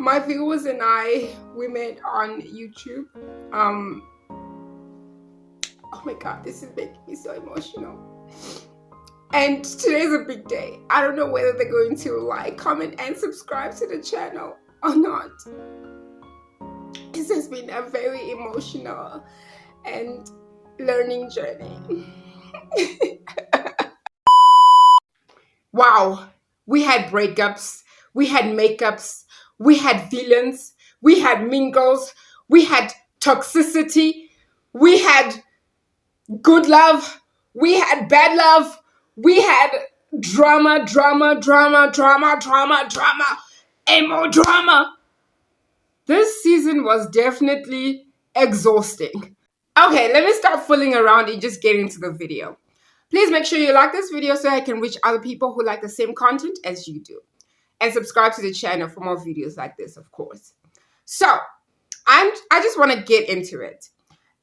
My viewers and we met on YouTube. Oh my God, this is making me so emotional. And today's a big day. I don't know whether they're going to like, comment, and subscribe to the channel or not. This has been a very emotional and learning journey. Wow, we had breakups, we had makeups, we had villains, we had mingles, we had toxicity, we had good love, we had bad love, we had drama, and more drama. This season was definitely exhausting. Okay, let me stop fooling around and just get into the video. Please make sure you like this video so I can reach other people who like the same content as you do. And subscribe to the channel for more videos like this, of course. So, I just want to get into it.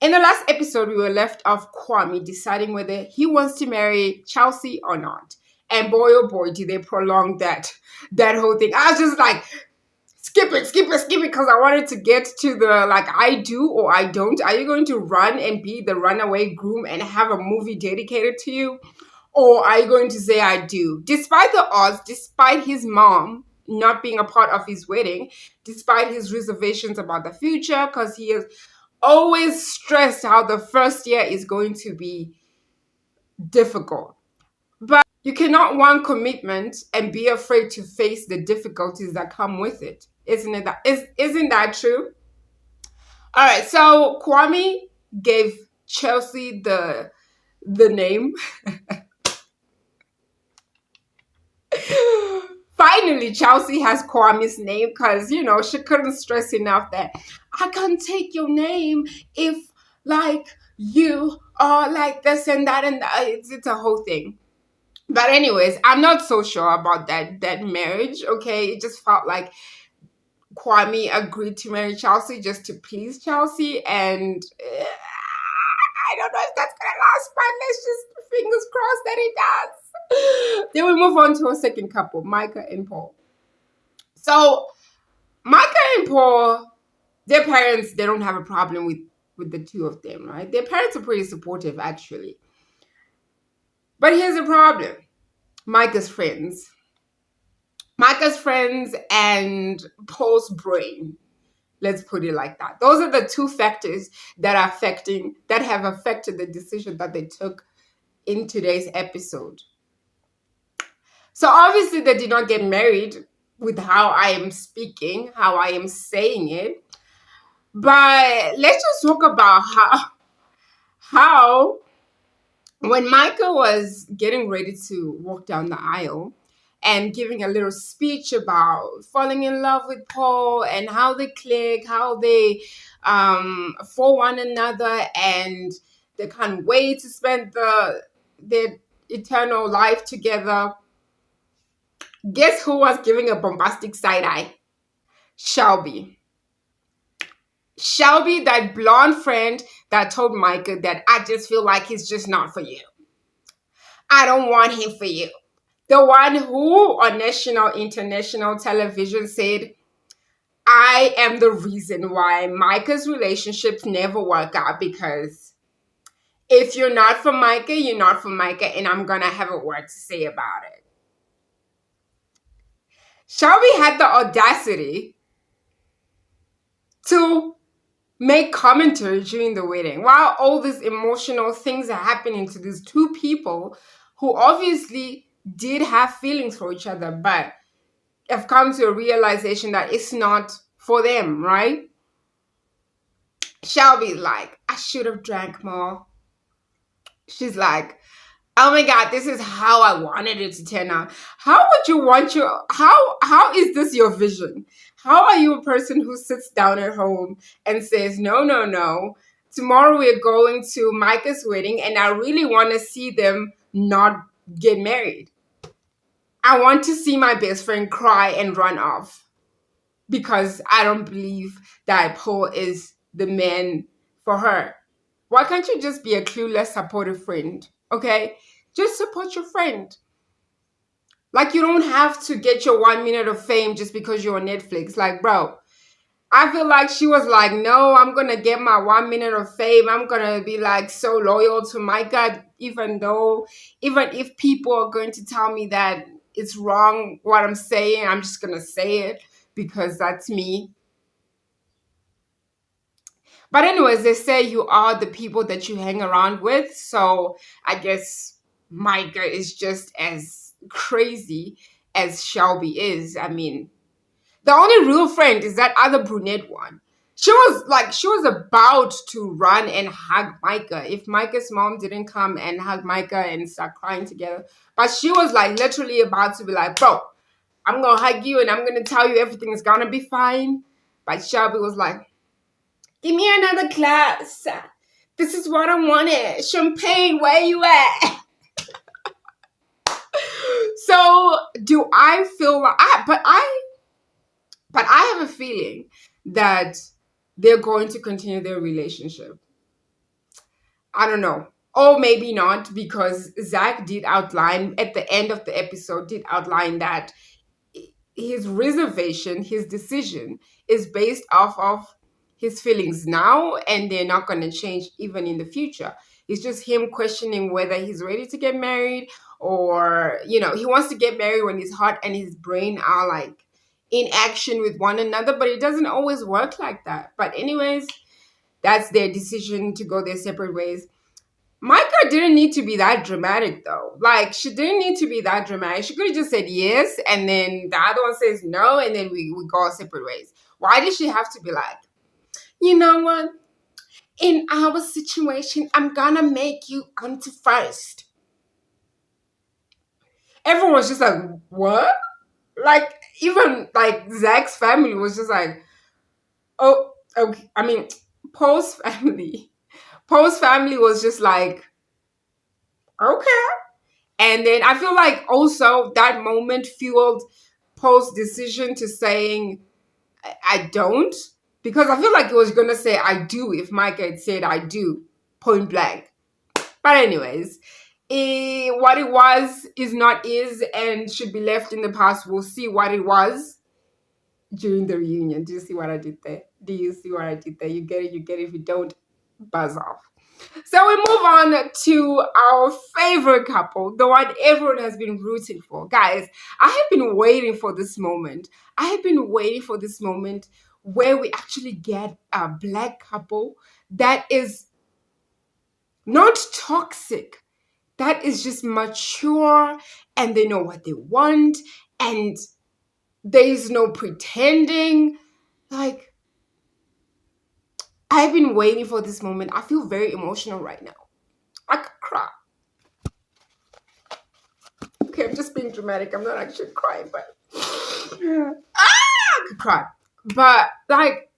In the last episode, we were left off Kwame deciding whether he wants to marry Chelsea or not. And boy, oh boy, did they prolong that whole thing. I was just like, skip it, because I wanted to get to the, like, I do or I don't. Are you going to run and be the runaway groom and have a movie dedicated to you? Or are you going to say I do? Despite the odds, despite his mom not being a part of his wedding, despite his reservations about the future, because he has always stressed how the first year is going to be difficult. But you cannot want commitment and be afraid to face the difficulties that come with it. Isn't that true? All right, so Kwame gave Chelsea the name. Finally, Chelsea has Kwame's name because, you know, she couldn't stress enough that I can't take your name if, like, you are like this and that and that. It's a whole thing. But anyways, I'm not so sure about that marriage, okay? It just felt like Kwame agreed to marry Chelsea just to please Chelsea, and I don't know if that's going to last, but let's just fingers crossed that it does. Then we move on to a second couple, Micah and Paul. So, Micah and Paul, their parents, they don't have a problem with the two of them, right? Their parents are pretty supportive, actually. But here's the problem. Micah's friends and Paul's brain. Let's put it like that. Those are the two factors that have affected the decision that they took in today's episode. So obviously they did not get married with how I am speaking, how I am saying it. But let's just talk about how when Micah was getting ready to walk down the aisle and giving a little speech about falling in love with Paul and how they click, how they for one another, and they can't wait to spend their eternal life together. Guess who was giving a bombastic side eye? Shelby, that blonde friend that told Micah that I just feel like he's just not for you. I don't want him for you. The one who on national, international television said, I am the reason why Micah's relationships never work out, because if you're not for Micah, you're not for Micah, and I'm going to have a word to say about it. Shelby had the audacity to make commentary during the wedding while all these emotional things are happening to these two people who obviously did have feelings for each other, but have come to a realization that it's not for them, right? Shelby's like, I should have drank more. She's like, oh my God, this is how I wanted it to turn out. How would you want how is this your vision? How are you a person who sits down at home and says, no, tomorrow we're going to Micah's wedding and I really want to see them not get married. I want to see my best friend cry and run off because I don't believe that Paul is the man for her. Why can't you just be a clueless, supportive friend? Okay? Just support your friend. Like, you don't have to get your 1 minute of fame just because you're on Netflix. Like, bro, I feel like she was like, no, I'm going to get my 1 minute of fame. I'm going to be like so loyal to Micah, even if people are going to tell me that it's wrong what I'm saying, I'm just going to say it because that's me. But anyways, they say you are the people that you hang around with. So I guess Micah is just as crazy as Shelby is. I mean, the only real friend is that other brunette one. She was about to run and hug Micah if Micah's mom didn't come and hug Micah and start crying together. But she was like literally about to be like, bro, I'm gonna hug you and I'm gonna tell you everything is gonna be fine. But Shelby was like, give me another glass. This is what I wanted. Champagne, where you at? So do I feel like but I have a feeling that they're going to continue their relationship. I don't know. Or maybe not, because Zach did outline at the end of the episode, did outline that his reservation, his decision is based off of his feelings now, and they're not going to change even in the future. It's just him questioning whether he's ready to get married, or, he wants to get married when his heart and his brain are like in action with one another, but it doesn't always work like that. But, anyways, that's their decision to go their separate ways. Micah didn't need to be that dramatic, though. Like, she didn't need to be that dramatic. She could have just said yes, and then the other one says no, and then we go our separate ways. Why did she have to be like, you know what? In our situation, I'm gonna make you auntie first. Everyone was just like, what? Like, even like Zach's family was just like, oh, okay. I mean, Paul's family. Paul's family was just like, okay. And then I feel like also that moment fueled Paul's decision to saying, I don't. Because I feel like he was going to say, I do, if Micah had said, I do, point blank. But anyways, what it was is not is and should be left in the past. We'll see what it was during the reunion. Do you see what I did there? Do you see what I did there? You get it, you get it. If you don't, buzz off. So we move on to our favorite couple, the one everyone has been rooting for. Guys, I have been waiting for this moment. I have been waiting for this moment where we actually get a black couple that is not toxic, that is just mature, and they know what they want, and there is no pretending. Like, I've been waiting for this moment. I feel very emotional right now. I could cry. Okay, I'm just being dramatic. I'm not actually crying, but I could cry. But like,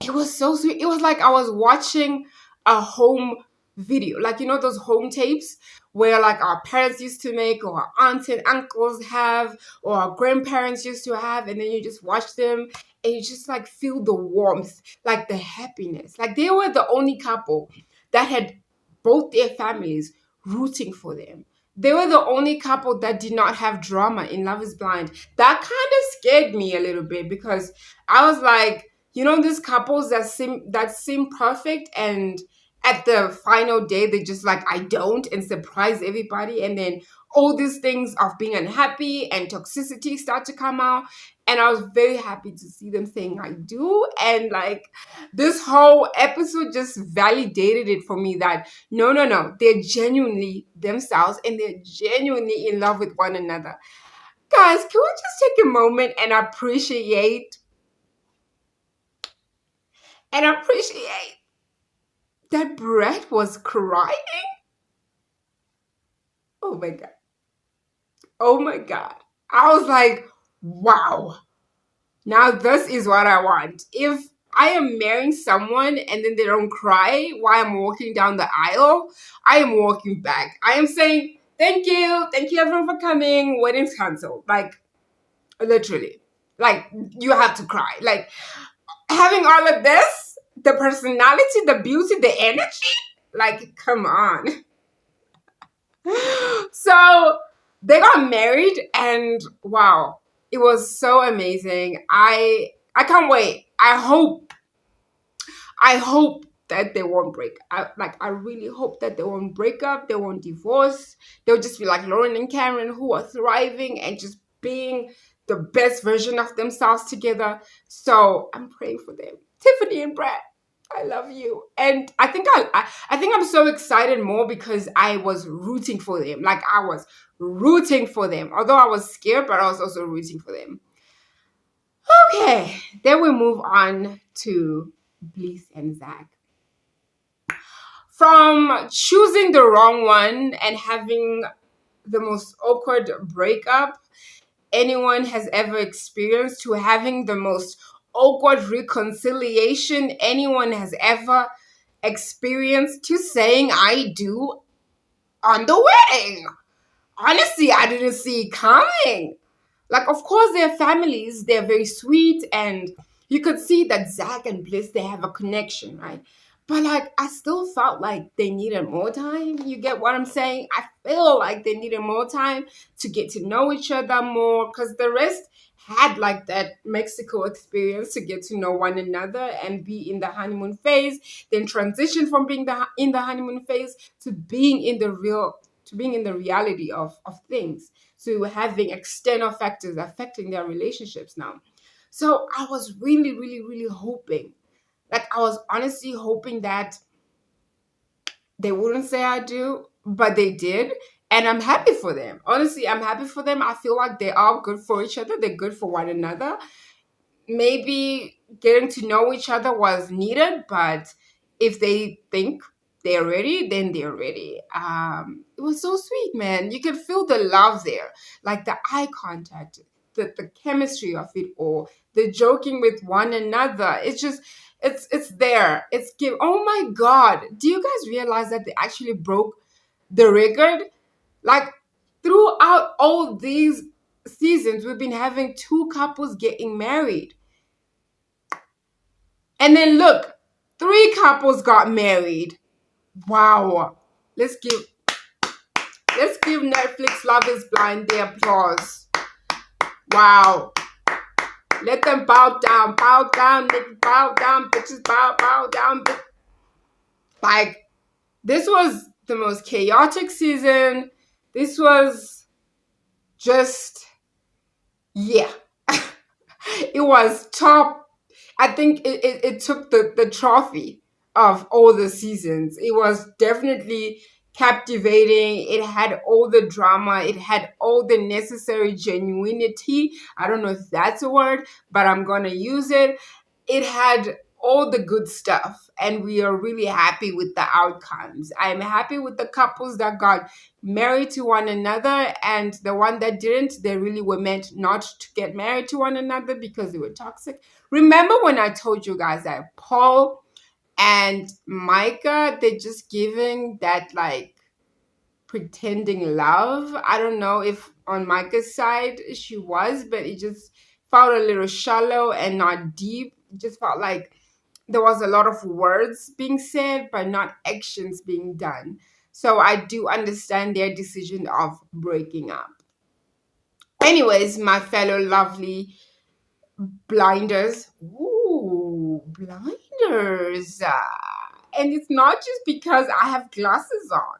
it was so sweet. It was like I was watching a home video, like, those home tapes where like our parents used to make, or our aunts and uncles have, or our grandparents used to have, and then you just watch them and you just like feel the warmth, like the happiness. Like, they were the only couple that had both their families rooting for them. They were the only couple that did not have drama in Love is Blind. That kind of scared me a little bit, because I was like, these couples that seem perfect, and at the final day they just like, I don't, and surprise everybody, and then all these things of being unhappy and toxicity start to come out. And I was very happy to see them saying I do. And like, this whole episode just validated it for me that no, they're genuinely themselves, and they're genuinely in love with one another. Guys, can we just take a moment and appreciate that Brett was crying? Oh my God. Oh my God. I was like, wow. Now this is what I want. If I am marrying someone and then they don't cry while I'm walking down the aisle, I am walking back. I am saying, thank you everyone for coming. Wedding's cancelled. Like, literally. Like, you have to cry. Like, having all of this, the personality, the beauty, the energy, like, come on. So They got married, and wow, it was so amazing. I can't wait. I hope that they won't break. I really hope that they won't break up. They won't divorce. They'll just be like Lauren and Cameron, who are thriving and just being the best version of themselves together. So I'm praying for them. Tiffany and Brett, I love you. And I think I'm so excited more because I was rooting for them. Like I was rooting for them. Although I was scared, but I was also rooting for them. Okay, then we move on to Bliss and Zach. From choosing the wrong one and having the most awkward breakup anyone has ever experienced to having the most awkward reconciliation anyone has ever experienced to saying I do on the wedding. Honestly, I didn't see it coming. Like, of course, their families, they're very sweet, and you could see that Zack and Bliss, they have a connection, right? But like, I still felt like they needed more time. You get what I'm saying? I feel like they needed more time to get to know each other more, because the rest had like that Mexico experience to get to know one another and be in the honeymoon phase, then transition from being in the honeymoon phase to being in the reality of things, to having external factors affecting their relationships now. So I was really, really, really hoping, like I was honestly hoping that they wouldn't say I do, but they did. And I'm happy for them. Honestly, I'm happy for them. I feel like they are good for each other. They're good for one another. Maybe getting to know each other was needed, but if they think they're ready, then they're ready. It was so sweet, man. You could feel the love there, like the eye contact, the chemistry of it all, the joking with one another. It's just, it's there. It's give. Oh my God! Do you guys realize that they actually broke the record? Like throughout all these seasons, we've been having two couples getting married. And then look, three couples got married. Wow. Let's give Netflix Love is Blind the applause. Wow. Let them bow down, niggas bow down, bitches bow down. Like, this was the most chaotic season. This was just, yeah. It was top. I think it took the trophy of all the seasons. It was definitely captivating. It had all the drama. It had all the necessary genuinity. I don't know if that's a word, but I'm going to use it. It had all the good stuff, and we are really happy with the outcomes. I'm happy with the couples that got married to one another, and the one that didn't, they really were meant not to get married to one another because they were toxic. Remember when I told you guys that Paul and Micah, they're just giving that like pretending love. I don't know if on Micah's side she was, but it just felt a little shallow and not deep. It just felt like there was a lot of words being said, but not actions being done. So I do understand their decision of breaking up. Anyways, my fellow lovely blinders. Ooh, blinders. And it's not just because I have glasses on.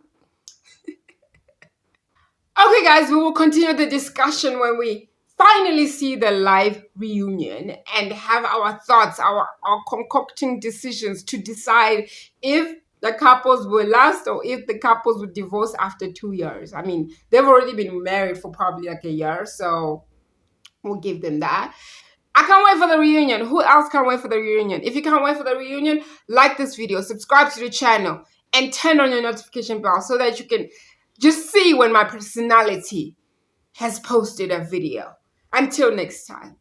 Okay, guys, we will continue the discussion when we finally see the live reunion and have our thoughts, our concocting decisions to decide if the couples will last or if the couples will divorce after 2 years. I mean, they've already been married for probably like a year, so we'll give them that. I can't wait for the reunion. Who else can't wait for the reunion? If you can't wait for the reunion, like this video, subscribe to the channel, and turn on your notification bell so that you can just see when my personality has posted a video. Until next time.